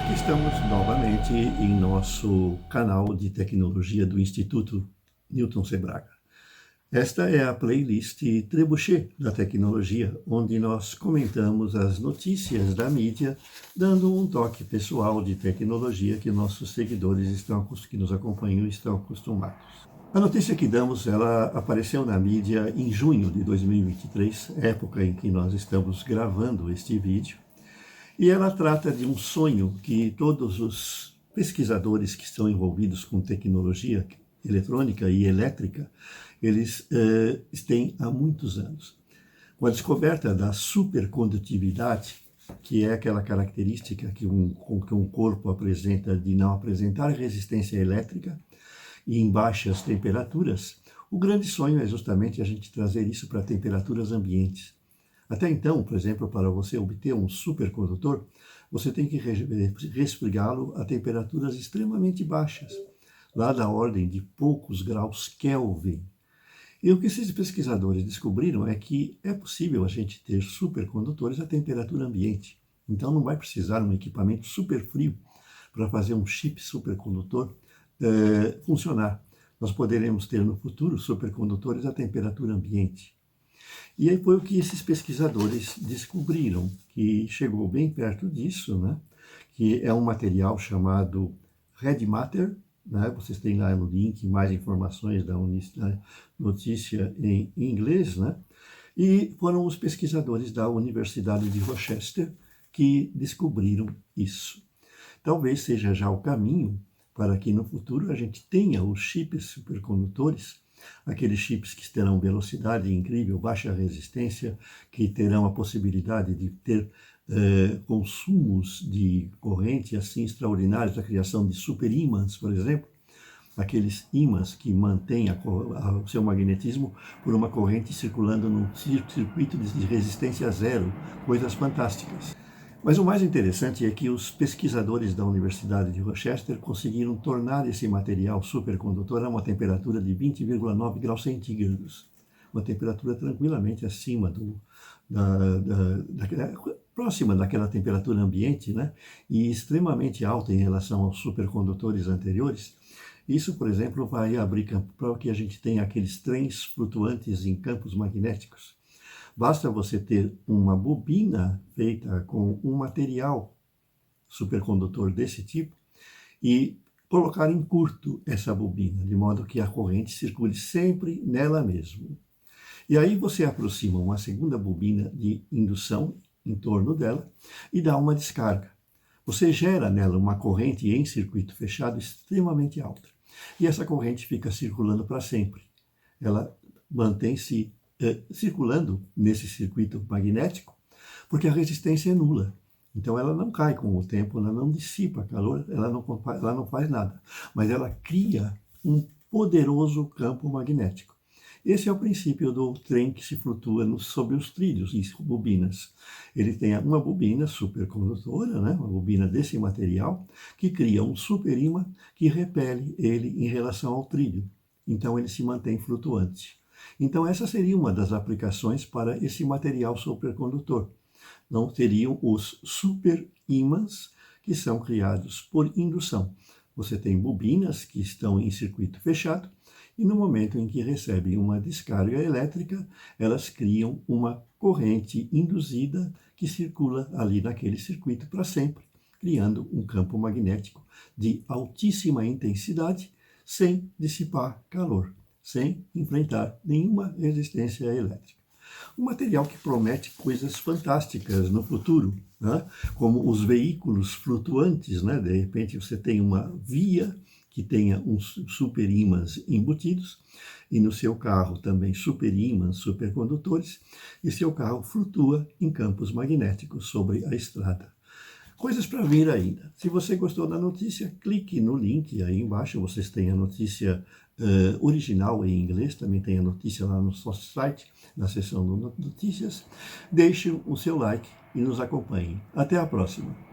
Aqui estamos novamente em nosso canal de tecnologia do Instituto Newton Sebraga. Esta é a playlist Trebuchet da tecnologia, onde nós comentamos as notícias da mídia, dando um toque pessoal de tecnologia que nossos seguidores que nos acompanham estão acostumados. A notícia que damos, ela apareceu na mídia em junho de 2023, época em que nós estamos gravando este vídeo, e ela trata de um sonho que todos os pesquisadores que estão envolvidos com tecnologia eletrônica e elétrica, eles têm há muitos anos. Com a descoberta da supercondutividade, que é aquela característica que um corpo apresenta de não apresentar resistência elétrica e em baixas temperaturas, o grande sonho é justamente a gente trazer isso para temperaturas ambientes. Até então, por exemplo, para você obter um supercondutor, você tem que resfriá-lo a temperaturas extremamente baixas, lá da ordem de poucos graus Kelvin. E o que esses pesquisadores descobriram é que é possível a gente ter supercondutores a temperatura ambiente. Então não vai precisar um equipamento super frio para fazer um chip supercondutor funcionar. Nós poderemos ter no futuro supercondutores a temperatura ambiente. E aí foi o que esses pesquisadores descobriram, que chegou bem perto disso, né? Que é um material chamado Red Matter, né? Vocês têm lá no link mais informações da notícia em inglês, né? E foram os pesquisadores da Universidade de Rochester que descobriram isso. Talvez seja já o caminho para que no futuro a gente tenha os chips supercondutores, aqueles chips que terão velocidade incrível, baixa resistência, que terão a possibilidade de ter consumos de corrente assim extraordinários, a criação de superímãs, por exemplo, aqueles ímãs que mantêm o seu magnetismo por uma corrente circulando num circuito de resistência zero, coisas fantásticas. Mas o mais interessante é que os pesquisadores da Universidade de Rochester conseguiram tornar esse material supercondutor a uma temperatura de 20,9 graus centígrados, uma temperatura tranquilamente acima próxima daquela temperatura ambiente, né? E extremamente alta em relação aos supercondutores anteriores. Isso, por exemplo, vai abrir campo para que a gente tenha aqueles trens flutuantes em campos magnéticos. Basta você ter uma bobina feita com um material supercondutor desse tipo e colocar em curto essa bobina, de modo que a corrente circule sempre nela mesma. E aí você aproxima uma segunda bobina de indução em torno dela e dá uma descarga. Você gera nela uma corrente em circuito fechado extremamente alta. E essa corrente fica circulando para sempre. Ela mantém-se circulando nesse circuito magnético, porque a resistência é nula. Então ela não cai com o tempo, ela não dissipa calor, ela não faz nada. Mas ela cria um poderoso campo magnético. Esse é o princípio do trem que se flutua sobre os trilhos e bobinas. Ele tem uma bobina supercondutora, né? Uma bobina desse material, que cria um superímã que repele ele em relação ao trilho. Então ele se mantém flutuante. Então essa seria uma das aplicações para esse material supercondutor. Não teriam os superímãs que são criados por indução. Você tem bobinas que estão em circuito fechado e no momento em que recebem uma descarga elétrica, elas criam uma corrente induzida que circula ali naquele circuito para sempre, criando um campo magnético de altíssima intensidade sem dissipar calor, sem enfrentar nenhuma resistência elétrica. Um material que promete coisas fantásticas no futuro, né? Como os veículos flutuantes, né? De repente você tem uma via que tenha uns superímãs embutidos, e no seu carro também superímãs, supercondutores, e seu carro flutua em campos magnéticos sobre a estrada. Coisas para vir ainda. Se você gostou da notícia, clique no link aí embaixo, vocês têm a notícia original em inglês, também tem a notícia lá no nosso site, na seção de notícias. Deixe o seu like e nos acompanhe. Até a próxima!